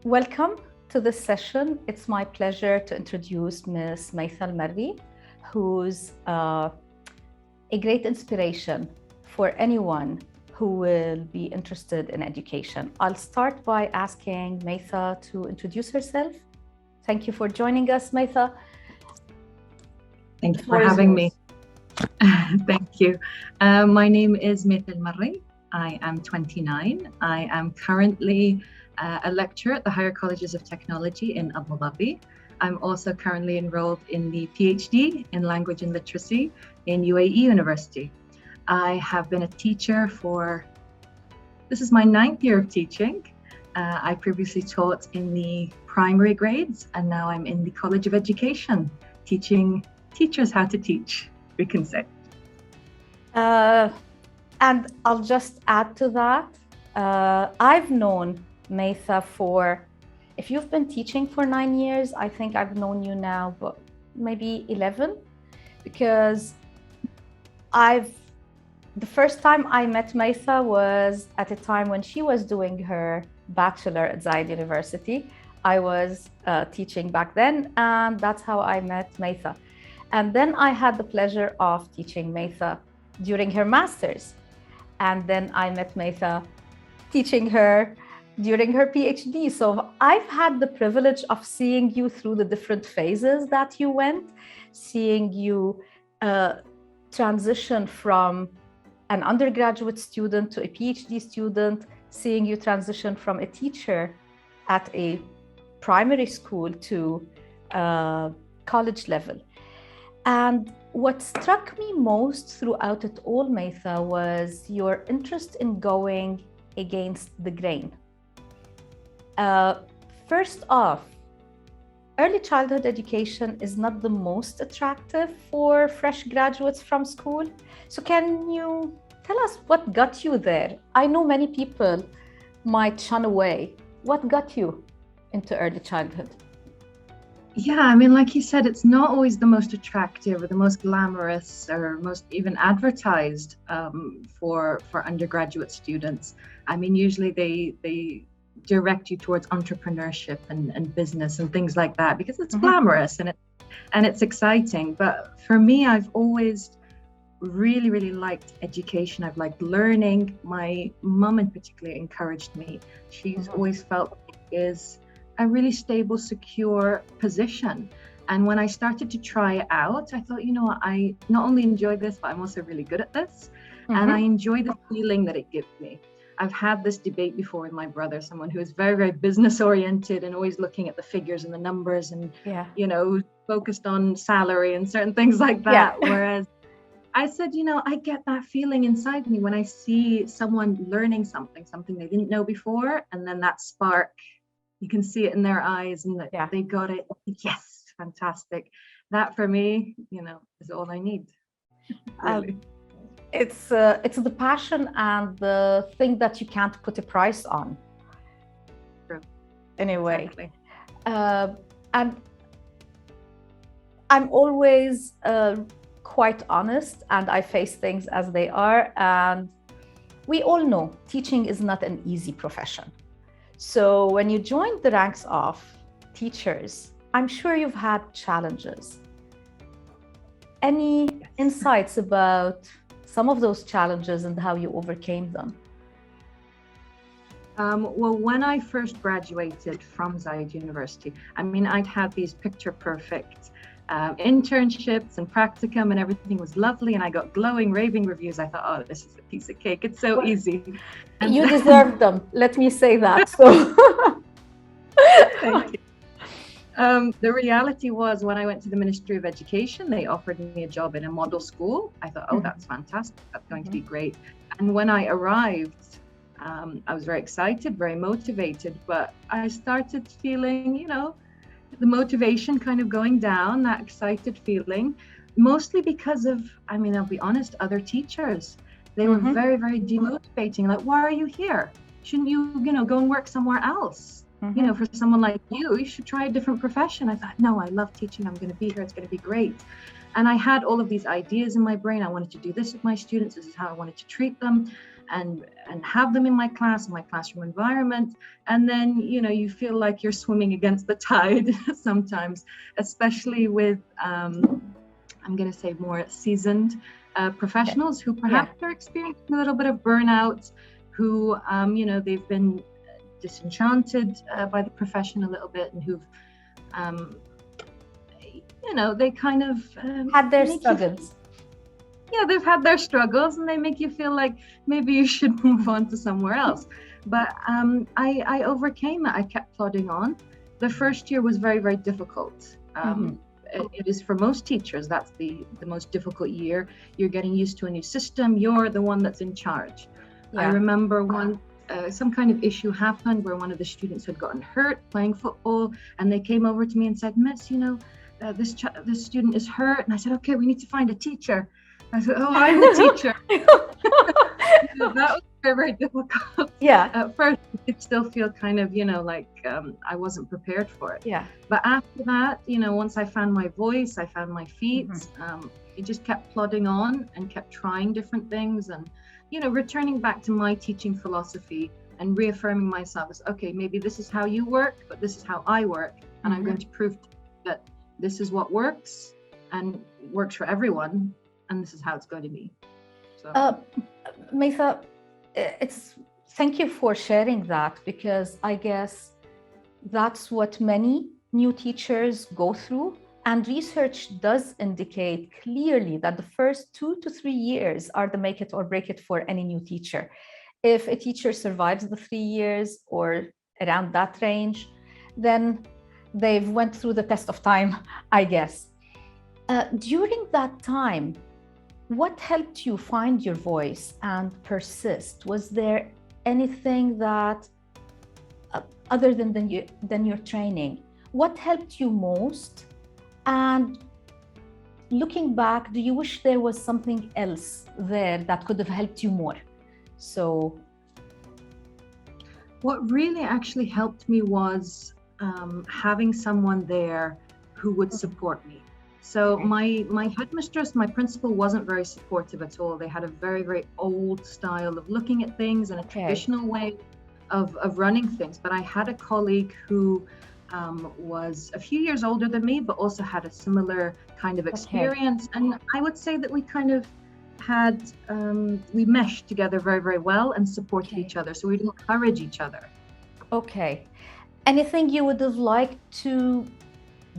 Welcome to this session. It's my pleasure to introduce Ms. Maitha AlMarri, who's a great inspiration for anyone who will be interested in education. I'll start by asking Maitha to introduce herself. Thank you for joining us, Maitha. Thank you for having me. Thank you. My name is Maitha AlMarri. I am 29. I am currently a lecturer at the Higher Colleges of Technology in Abu Dhabi. I'm also currently enrolled in the Ph.D. in Language and Literacy in UAE University. I have been a teacher this is my 9th year of teaching. I previously taught in the primary grades, and now I'm in the College of Education, teaching teachers how to teach, we can say. And I'll just add to that. I've known Maitha if you've been teaching for 9 years, I think I've known you now, but maybe 11, because the first time I met Maitha was at a time when she was doing her bachelor at Zayed University. I was teaching back then, and that's how I met Maitha. And then I had the pleasure of teaching Maitha during her master's. And then I met Maitha teaching her during her PhD. So I've had the privilege of seeing you through the different phases that you went, seeing you transition from an undergraduate student to a PhD student, seeing you transition from a teacher at a primary school to college level. And what struck me most throughout it all, Maitha, was your interest in going against the grain. First off, early childhood education is not the most attractive for fresh graduates from school. So can you tell us what got you there? I know many people might shun away. What got you into early childhood? Yeah, I mean, like you said, it's not always the most attractive or the most glamorous or most even advertised for undergraduate students. I mean, usually they direct you towards entrepreneurship and business and things like that because it's glamorous and it's exciting. But for me, I've always really liked education. I've liked learning. My mum in particular encouraged me. She's always felt like it is a really stable, secure position. And when I started to try it out, I thought, you know what, I not only enjoy this, but I'm also really good at this. And I enjoy the feeling that it gives me. I've had this debate before with my brother, someone who is very business oriented and always looking at the figures and the numbers and, you know, focused on salary and certain things like that. Yeah. Whereas I said, you know, I get that feeling inside me when I see someone learning something they didn't know before. And then that spark, you can see it in their eyes and that they got it. Yes, fantastic. That for me, you know, is all I need. Really. It's the passion and the thing that you can't put a price on. True. Anyway, exactly. And I'm always quite honest, and I face things as they are. And we all know teaching is not an easy profession. So when you joined the ranks of teachers, I'm sure you've had challenges. Any insights about some of those challenges and how you overcame them? Well, when I first graduated from Zayed University, I mean, I'd had these picture perfect internships and practicum and everything was lovely. And I got glowing, raving reviews. I thought, oh, this is a piece of cake. It's so easy. And you deserve them. Let me say that. So. Thank you. The reality was when I went to the Ministry of Education, they offered me a job in a model school. I thought, oh, that's fantastic. That's going to be great. And when I arrived, I was very excited, very motivated, but I started feeling, you know, the motivation kind of going down, that excited feeling, mostly because of, I mean, I'll be honest, other teachers. They were very demotivating. Like, why are you here? Shouldn't you, you know, go and work somewhere else? You know, for someone like you should try a different profession. I thought, no, I love teaching. I'm going to be here. It's going to be great. And I had all of these ideas in my brain. I wanted to do this with my students. This is how I wanted to treat them. and have them in my classroom environment. And then, you feel like you're swimming against the tide sometimes, especially with, I'm going to say, more seasoned professionals who perhaps are experiencing a little bit of burnout, who, they've been disenchanted by the profession a little bit, and who've, they kind of had their struggles. They've had their struggles, and they make you feel like maybe you should move on to somewhere else. But I overcame it. I kept plodding on. The first year was very, very difficult. It is for most teachers. That's the most difficult year. You're getting used to a new system. You're the one that's in charge. I remember some kind of issue happened where one of the students had gotten hurt playing football, and they came over to me and said, "Miss, this student is hurt." And I said, "Okay, we need to find a teacher." I said, "Oh, I'm the teacher." That was very, very difficult. At first, it still feel kind of, like I wasn't prepared for it. But after that, once I found my voice, I found my feet. I just kept plodding on and kept trying different things, and returning back to my teaching philosophy and reaffirming myself as, okay, maybe this is how you work, but this is how I work, and I'm going to prove that this is what works and works for everyone, and this is how it's going to be. So, Maitha, thank you for sharing that, because I guess that's what many new teachers go through. And research does indicate clearly that the first 2 to 3 years are the make it or break it for any new teacher. If a teacher survives the 3 years or around that range, then they've went through the test of time, I guess. During that time, what helped you find your voice and persist? Was there anything that, other than your training, what helped you most? And looking back, do you wish there was something else there that could have helped you more? So, what really actually helped me was having someone there who would support me. So my headmistress, my principal, wasn't very supportive at all. They had a very, very old style of looking at things and a traditional way of running things. But I had a colleague who was a few years older than me, but also had a similar kind of experience. And I would say that we kind of had, we meshed together very, very well and supported each other. So we'd encourage each other. Okay. Anything you would have liked to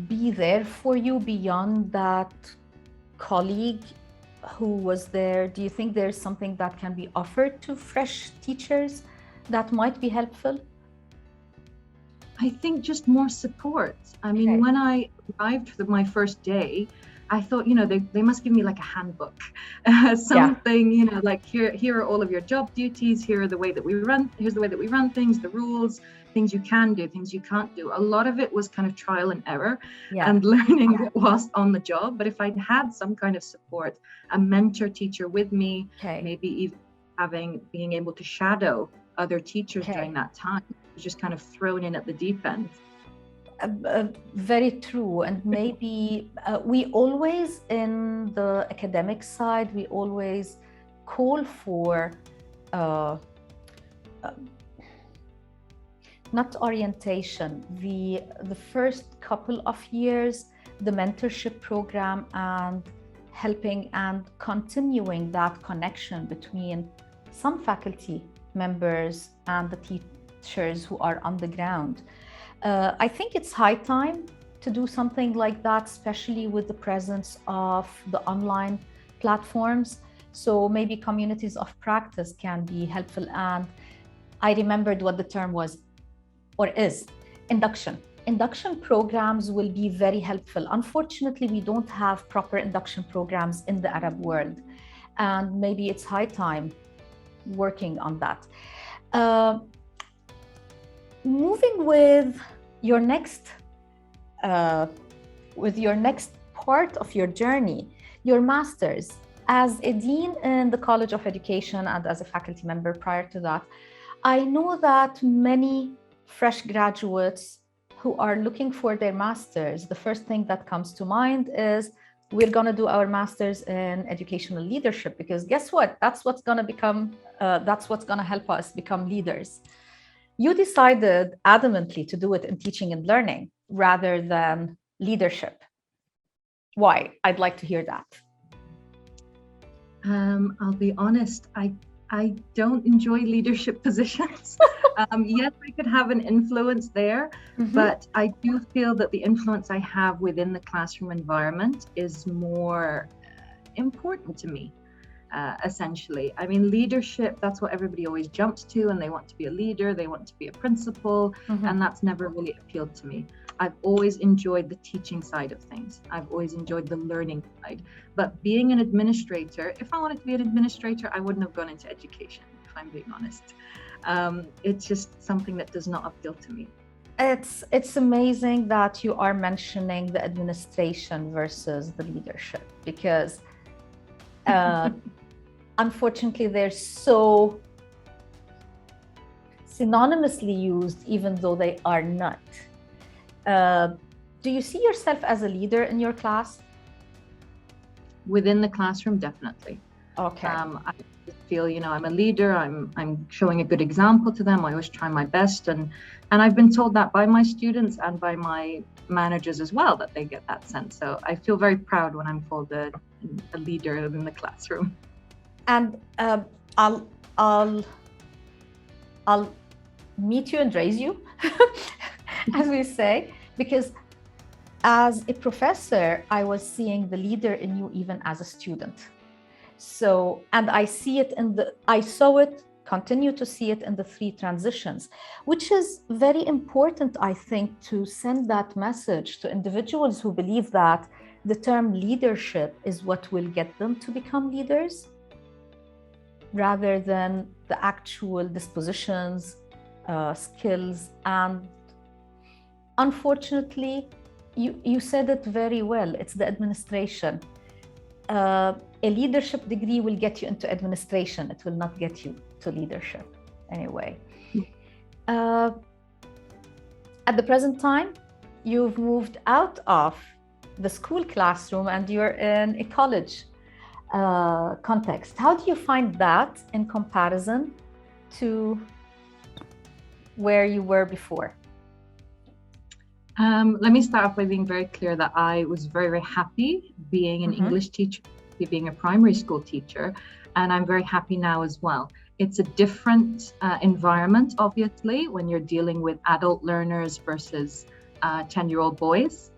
be there for you beyond that colleague who was there? Do you think there's something that can be offered to fresh teachers that might be helpful? I think just more support. I mean, when I arrived for my first day, I thought, they must give me like a handbook, something, like here are all of your job duties. Here's the way that we run things, the rules, things you can do, things you can't do. A lot of it was kind of trial and error and learning whilst on the job. But if I'd had some kind of support, a mentor teacher with me, maybe even being able to shadow other teachers during that time, just kind of thrown in at the deep end. Very true. And maybe we always, in the academic side, we always call for not orientation, the first couple of years, the mentorship program, and helping and continuing that connection between some faculty members and the teachers who are on the ground. I think it's high time to do something like that, especially with the presence of the online platforms. So maybe communities of practice can be helpful. And I remembered what the term was, or is, induction. Induction programs will be very helpful. Unfortunately, we don't have proper induction programs in the Arab world. And maybe it's high time working on that. Moving with your next part of your journey, your master's. As a dean in the College of Education and as a faculty member prior to that, I know that many fresh graduates who are looking for their master's, the first thing that comes to mind is we're going to do our master's in educational leadership, because guess what? That's what's going to become, that's what's going to help us become leaders. You decided adamantly to do it in teaching and learning rather than leadership. Why? I'd like to hear that. I'll be honest, I don't enjoy leadership positions. Yes, I could have an influence there, but I do feel that the influence I have within the classroom environment is more important to me, essentially. I mean, leadership, that's what everybody always jumps to, and they want to be a leader, they want to be a principal, and that's never really appealed to me. I've always enjoyed the teaching side of things. I've always enjoyed the learning side. But being an administrator, if I wanted to be an administrator, I wouldn't have gone into education, if I'm being honest. It's just something that does not appeal to me. It's amazing that you are mentioning the administration versus the leadership, because unfortunately they're so synonymously used, even though they are not. Do you see yourself as a leader in your class? Within the classroom, definitely. Okay. I feel, I'm a leader. I'm showing a good example to them. I always try my best, and I've been told that by my students and by my managers as well, that they get that sense. So I feel very proud when I'm called a leader in the classroom. And I'll meet you and raise you, as we say, because as a professor, I was seeing the leader in you even as a student. So, and I saw it, continue to see it in the 3 transitions, which is very important, I think, to send that message to individuals who believe that the term leadership is what will get them to become leaders, rather than the actual dispositions, skills. And unfortunately, you said it very well, it's the administration. A leadership degree will get you into administration, it will not get you to leadership anyway. At the present time, you've moved out of the school classroom and you're in a college context. How do you find that in comparison to where you were before? Let me start off by being very clear that I was very, very happy being an English teacher, being a primary school teacher, and I'm very happy now as well. It's a different environment, obviously, when you're dealing with adult learners versus 10-year-old boys.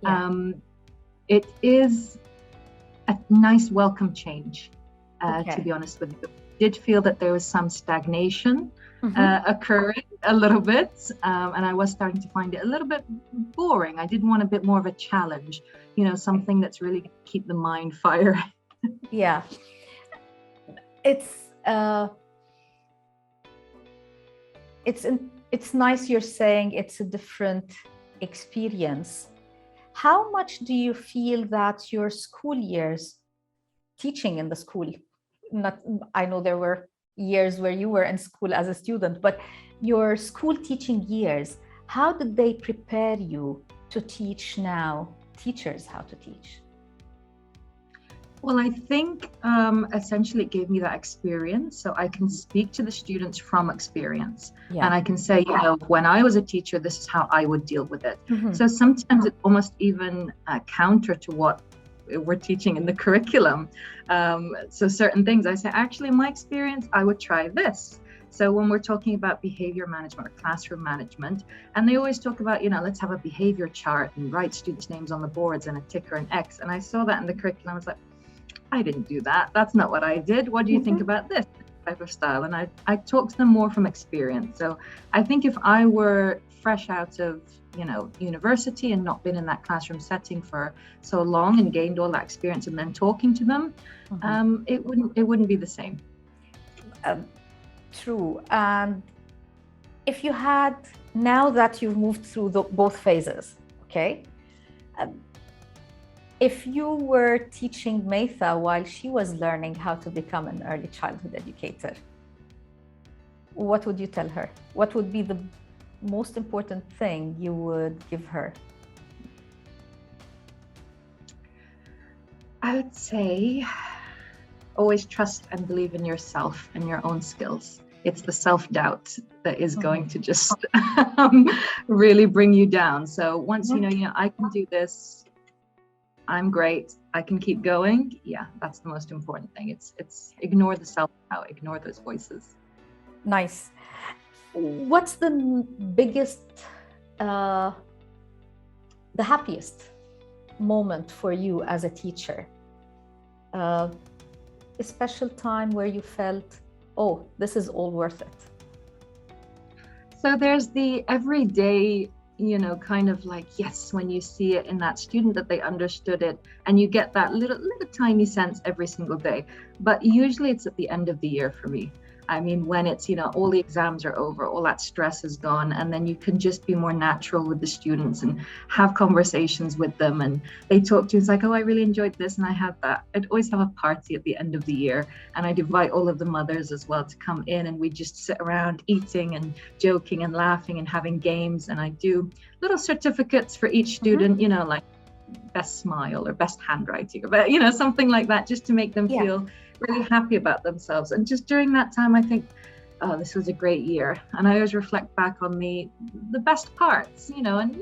Yeah. It is a nice welcome change, to be honest with you. I did feel that there was some stagnation occurring a little bit, and I was starting to find it a little bit boring. I did want a bit more of a challenge, something that's really going to keep the mind firing. Yeah, it's nice you're saying it's a different experience. How much do you feel that your school years teaching in the school, I know there were years where you were in school as a student, but your school teaching years, how did they prepare you to teach now teachers how to teach? Well, I think essentially it gave me that experience, so I can speak to the students from experience. Yeah. And I can say, when I was a teacher, this is how I would deal with it. So sometimes it's almost even counter to what we're teaching in the curriculum. So certain things I say, actually, in my experience, I would try this. So when we're talking about behavior management or classroom management, and they always talk about, let's have a behavior chart and write students' names on the boards and a tick or an X. And I saw that in the curriculum. I was like, I didn't do that. That's not what I did. What do you think about this type of style? And I talk to them more from experience. So I think if I were fresh out of university and not been in that classroom setting for so long and gained all that experience and then talking to them, it wouldn't be the same. True. And if you had, now that you've moved through both phases, okay, if you were teaching Maitha while she was learning how to become an early childhood educator, what would you tell her? What would be the most important thing you would give her? I would say always trust and believe in yourself and your own skills. It's the self-doubt that is going to just really bring you down. So once you know, I can do this, I'm great, I can keep going. Yeah, that's the most important thing. It's ignore the self-doubt, ignore those voices. Nice. What's the biggest, the happiest moment for you as a teacher? A special time where you felt, oh, this is all worth it. So there's the everyday, kind of like, yes, when you see it in that student that they understood it, and you get that little tiny sense every single day. But usually it's at the end of the year for me. I mean, when it's, all the exams are over, all that stress is gone, and then you can just be more natural with the students and have conversations with them. And they talk to you, it's like, oh, I really enjoyed this and I had that. I'd always have a party at the end of the year, and I'd invite all of the mothers as well to come in, and we just sit around eating and joking and laughing and having games. And I do little certificates for each student, like best smile or best handwriting, but something like that, just to make them feel really happy about themselves. And just during that time, I think, oh, this was a great year. And I always reflect back on the best parts, and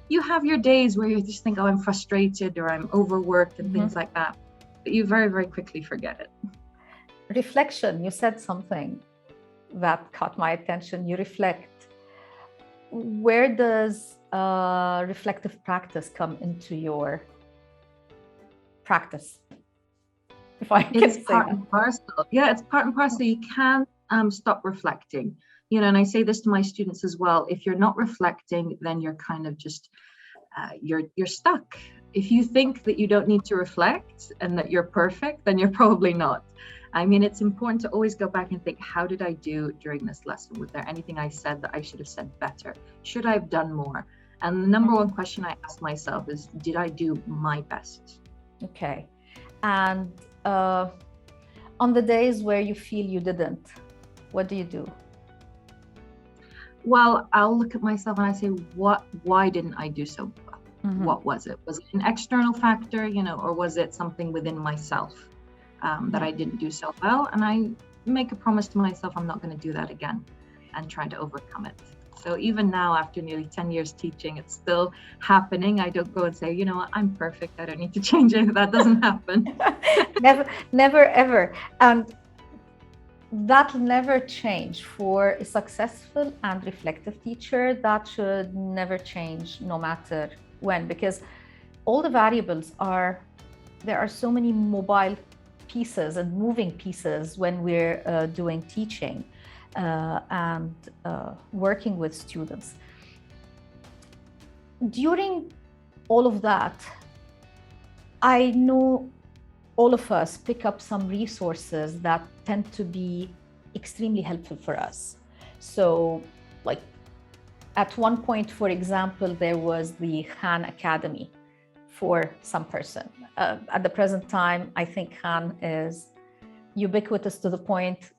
you have your days where you just think, oh, I'm frustrated or I'm overworked and things like that, but you very, very quickly forget it. Reflection, you said something that caught my attention. You reflect. Where does reflective practice come into your practice? If I can it's say part that. and parcel. Yeah, it's part and parcel. You can't stop reflecting. And I say this to my students as well. If you're not reflecting, then you're kind of just you're stuck. If you think that you don't need to reflect and that you're perfect, then you're probably not. I mean, it's important to always go back and think, how did I do during this lesson? Was there anything I said that I should have said better? Should I have done more? And the number one question I ask myself is, did I do my best? Okay. And on the days where you feel you didn't, what do you do? Well, I'll look at myself and I say, why didn't I do so well? What was it? Was it an external factor, or was it something within myself that I didn't do so well? And I make a promise to myself, I'm not going to do that again, and try to overcome it. So even now, after nearly 10 years teaching, it's still happening. I don't go and say, what, I'm perfect, I don't need to change it. That doesn't happen. Never, ever. And that will never change for a successful and reflective teacher. That should never change, no matter when, because all the variables there are so many mobile pieces and moving pieces when we're doing teaching and working with students. During all of that, I know all of us pick up some resources that tend to be extremely helpful for us. So, like at one point, for example, there was the Khan Academy for some person. At the present time, I think Khan is ubiquitous to the point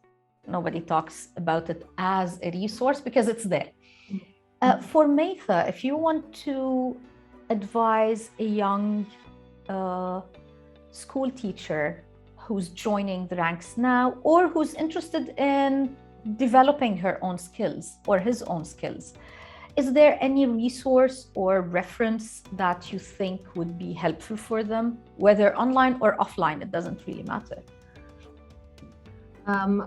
nobody talks about it as a resource because it's there. For Maitha, if you want to advise a young school teacher who's joining the ranks now, or who's interested in developing her own skills or his own skills, is there any resource or reference that you think would be helpful for them, whether online or offline? It doesn't really matter.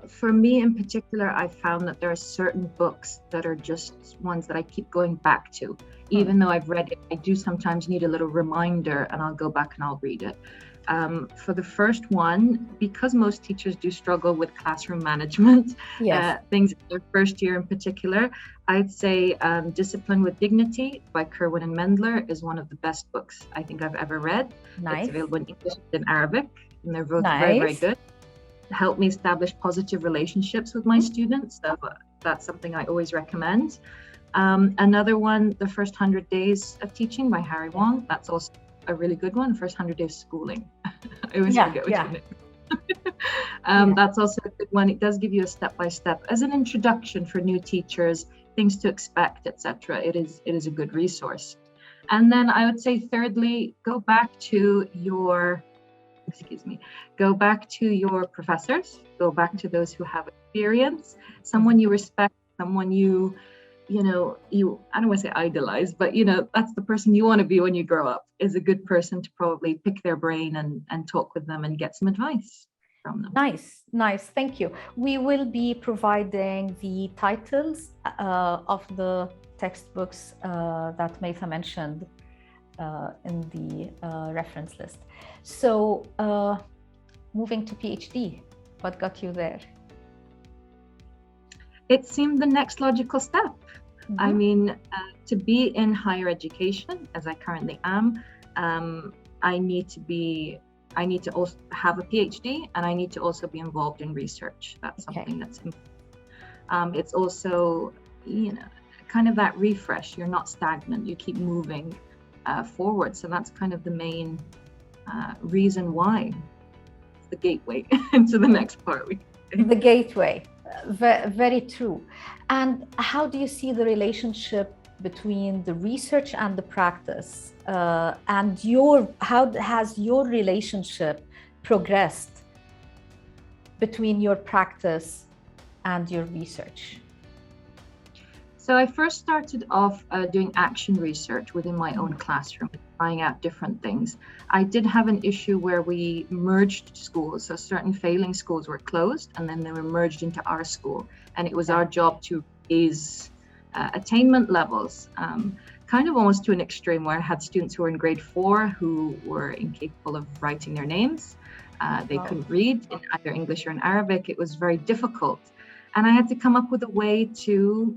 For me in particular, I found that there are certain books that are just ones that I keep going back to. Even though I've read it, I do sometimes need a little reminder, and I'll go back and I'll read it. For the first one, because most teachers do struggle with classroom management, things in their first year in particular, I'd say Discipline with Dignity by Curwin and Mendler is one of the best books I think I've ever read. Nice. It's available in English and in Arabic, and they're both very, very good. Help me establish positive relationships with my students. So that's something I always recommend. Another one, The First 100 Days of Teaching by Harry Wong. That's also a really good one. First 100 Days of Schooling. I always forget which one it is. That's also a good one. It does give you a step-by-step as an introduction for new teachers, things to expect, etc. It is a good resource. And then I would say thirdly, go back to your excuse me, go back to your professors, go back to those who have experience, someone you respect, someone you I don't want to say idolize, but that's the person you want to be when you grow up, is a good person to probably pick their brain and talk with them and get some advice from them. Nice. Thank you. We will be providing the titles of the textbooks that Maitha mentioned in the reference list. So moving to PhD, what got you there? It seemed the next logical step. I mean, to be in higher education, as I currently am, I need to also have a PhD, and I need to also be involved in research. That's something that's important. It's also, kind of that refresh. You're not stagnant. You keep moving forward. So that's kind of the main reason why. It's the gateway into the next part. The gateway. Very true. And how do you see the relationship between the research and the practice? And how has your relationship progressed between your practice and your research? So I first started off doing action research within my own classroom, trying out different things. I did have an issue where we merged schools. So certain failing schools were closed and then they were merged into our school. And it was our job to raise attainment levels, kind of almost to an extreme, where I had students who were in grade 4 who were incapable of writing their names. They couldn't read in either English or in Arabic. It was very difficult. And I had to come up with a way to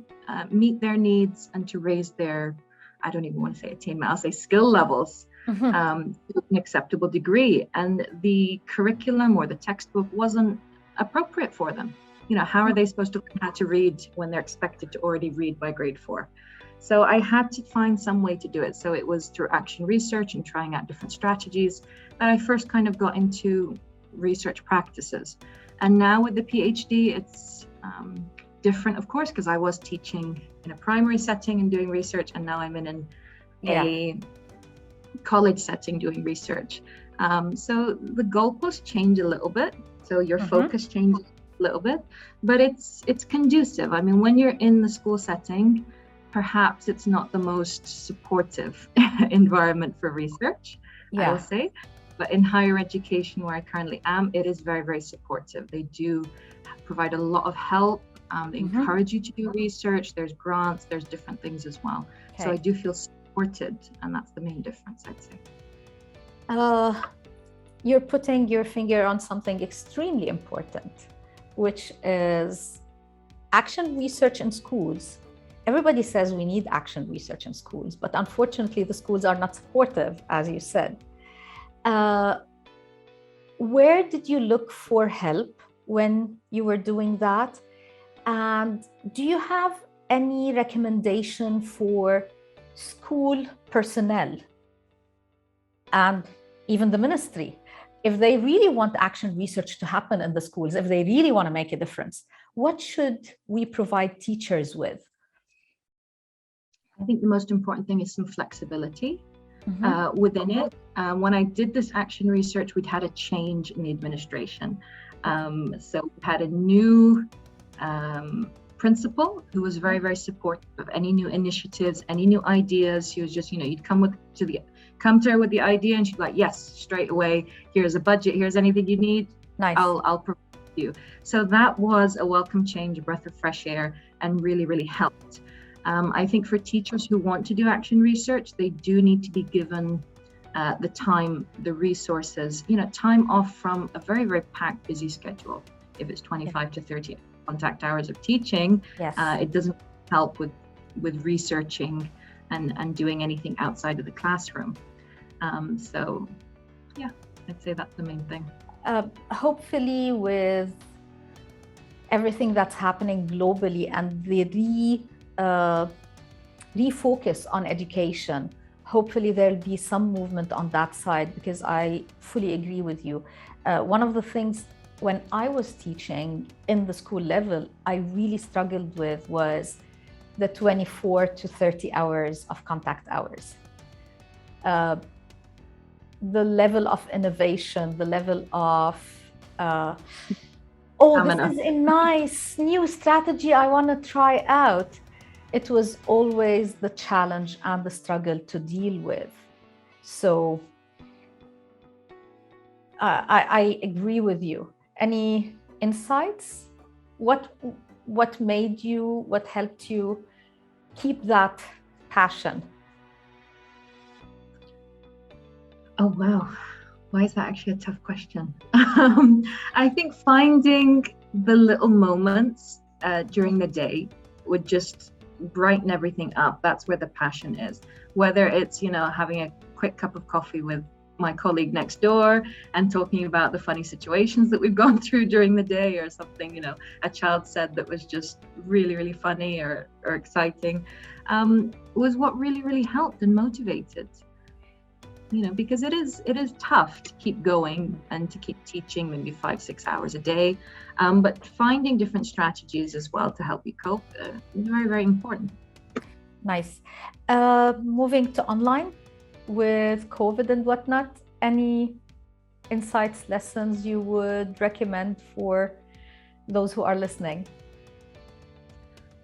meet their needs and to raise their, I don't even want to say attainment, I'll say skill levels to an acceptable degree. And the curriculum or the textbook wasn't appropriate for them. How are they supposed to learn how to read when they're expected to already read by grade 4? So I had to find some way to do it. So it was through action research and trying out different strategies that I first kind of got into research practices. And now with the PhD, it's different, of course, because I was teaching in a primary setting and doing research, and now I'm in a college setting doing research. So the goalposts change a little bit. So your focus changes a little bit, but it's conducive. I mean, when you're in the school setting, perhaps it's not the most supportive environment for research, I will say. But in higher education, where I currently am, it is very, very supportive. They do provide a lot of help. They encourage you to do research. There's grants, there's different things as well. So I do feel supported, and that's the main difference, I'd say. You're putting your finger on something extremely important, which is action research in schools. Everybody says we need action research in schools, but unfortunately the schools are not supportive, as you said. Where did you look for help when you were doing that? And do you have any recommendation for school personnel and even the ministry, if they really want action research to happen in the schools, if they really want to make a difference? What should we provide teachers with? I think the most important thing is some flexibility within it. When I did this action research, we'd had a change in the administration. So we had a new principal who was very, very supportive of any new initiatives, any new ideas. She was just, you'd come to her with the idea, and she'd be like, yes, straight away. Here's a budget. Here's anything you need. Nice. I'll provide you. So that was a welcome change, a breath of fresh air, and really, really helped. I think for teachers who want to do action research, they do need to be given the time, the resources, time off from a very, very packed, busy schedule. If it's 25 to 30 contact hours of teaching, it doesn't help with researching and doing anything outside of the classroom. So yeah, I'd say that's the main thing. Hopefully with everything that's happening globally and the refocus on education, hopefully there'll be some movement on that side, because I fully agree with you. One of the things when I was teaching in the school level, I really struggled with was the 24 to 30 hours of contact hours. the level of innovation, the level of, oh, this is a nice new strategy I want to try out. It was always the challenge and the struggle to deal with. So I agree with you. Any insights? What made you, what helped you keep that passion? Oh, wow. Why is that actually a tough question? I think finding the little moments during the day would just brighten everything up. That's where the passion is. Whether it's, having a quick cup of coffee with my colleague next door and talking about the funny situations that we've gone through during the day, or something, a child said that was just really, really funny or exciting, was what really, really helped and motivated. Because it is tough to keep going and to keep teaching maybe 5-6 hours a day, but finding different strategies as well to help you cope is very, very important. Nice. Moving to online with COVID and whatnot, any insights, lessons you would recommend for those who are listening?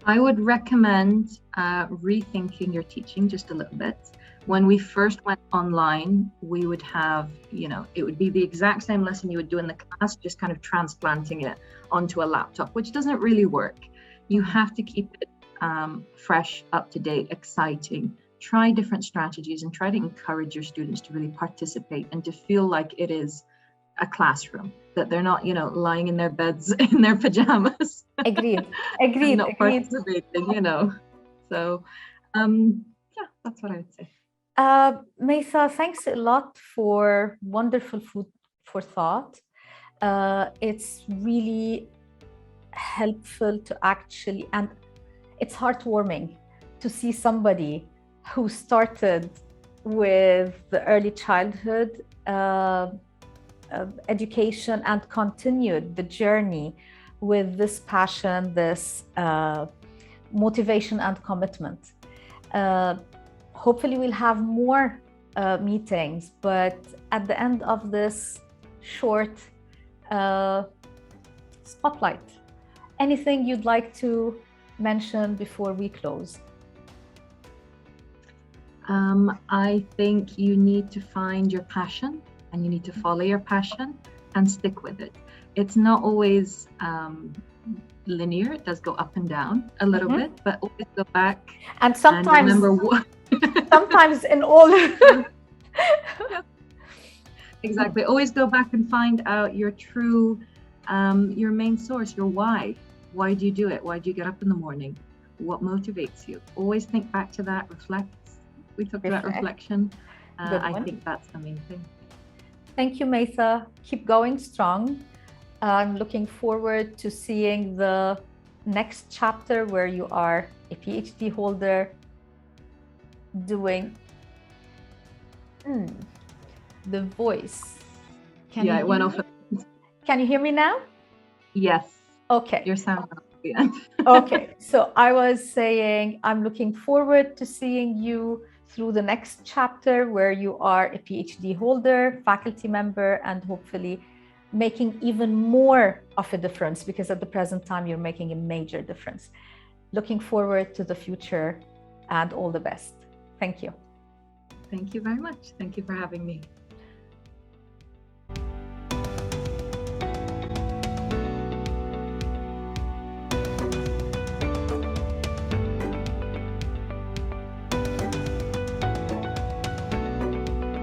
I would recommend rethinking your teaching just a little bit. When we first went online, we would have, it would be the exact same lesson you would do in the class, just kind of transplanting it onto a laptop, which doesn't really work. You have to keep it fresh, up to date, exciting. Try different strategies and try to encourage your students to really participate and to feel like it is a classroom, that they're not, lying in their beds in their pajamas. Agreed. Not participating, So, yeah, that's what I would say. Maitha, thanks a lot for wonderful food for thought. It's really helpful to actually, and it's heartwarming to see somebody who started with the early childhood education and continued the journey with this passion, this motivation and commitment. Hopefully we'll have more meetings, but at the end of this short spotlight, anything you'd like to mention before we close? I think you need to find your passion and you need to follow your passion and stick with it. It's not always linear. It does go up and down a little bit, but always go back. And sometimes, and remember what sometimes in all. Yeah. Exactly. Always go back and find out your true, your main source, your why. Why do you do it? Why do you get up in the morning? What motivates you? Always think back to that, reflect. We talked about reflection. I think that's the main thing. Thank you, Maitha. Keep going strong. I'm looking forward to seeing the next chapter where you are a PhD holder doing the voice. Can you hear me now? Yes. Okay. Your sound at the end. Okay. So I was saying I'm looking forward to seeing you through the next chapter where you are a PhD holder, faculty member, and hopefully making even more of a difference, because at the present time you're making a major difference. Looking forward to the future and all the best. Thank you. Thank you very much. Thank you for having me.